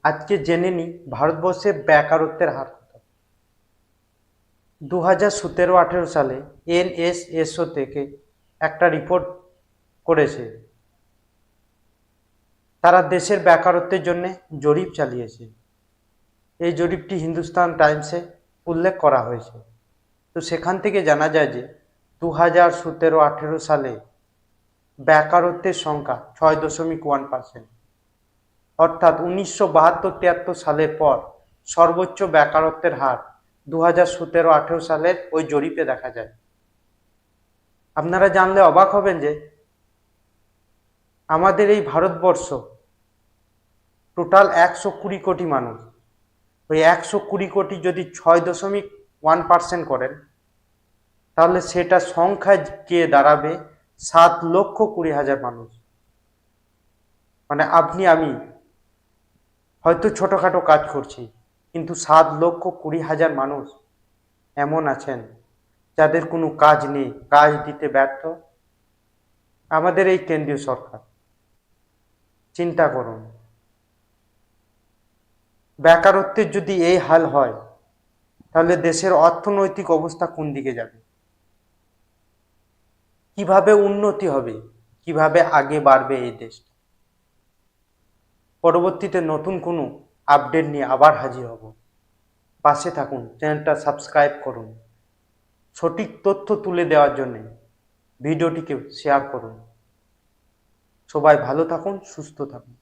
আজকে জেনে নিই ভারতবর্ষে বেকারত্বের হার কত। 2017-18 সালে এনএসএসও থেকে একটা রিপোর্ট করেছে। তারা দেশের বেকারত্বের জন্য জরিপ চালিয়েছে। এই জরিপটি হিন্দুস্তান টাইমসে উল্লেখ করা হয়েছে। তো সেখান থেকে জানা যায় যে 2017-18 সালে বেকারত্বের সংখ্যা 6.1%, অর্থাৎ 1972-73 সালের পর সর্বোচ্চ বেকারত্বের হার 2017-18 সালের ওই জরিপে দেখা যায়। আপনারা জানলে অবাক হবেন যে আমাদের এই ভারতবর্ষ টোটাল 120 কোটি মানুষ। ওই 120 কোটি যদি 6.1% করেন তাহলে সেটা সংখ্যায় গিয়ে দাঁড়াবে 7,20,000 মানুষ। মানে আপনি আমি হয়তো ছোটোখাটো কাজ করছি, কিন্তু 7,20,000 মানুষ এমন আছেন যাদের কোনো কাজ নেই, কাজ দিতে ব্যর্থ আমাদের এই কেন্দ্রীয় সরকার। চিন্তা করুন, বেকারত্বের যদি এই হাল হয় তাহলে দেশের অর্থনৈতিক অবস্থা কোন দিকে যাবে, কিভাবে উন্নতি হবে, কিভাবে আগে বাড়বে এই দেশটা। পরবর্তীতে নতুন কোনো আপডেট নিয়ে আবার হাজির হব। পাশে থাকুন, চ্যানেলটা সাবস্ক্রাইব করুন। সঠিক তথ্য তুলে দেওয়ার জন্য ভিডিওটিকে শেয়ার করুন। সবাই ভালো থাকুন, সুস্থ থাকুন।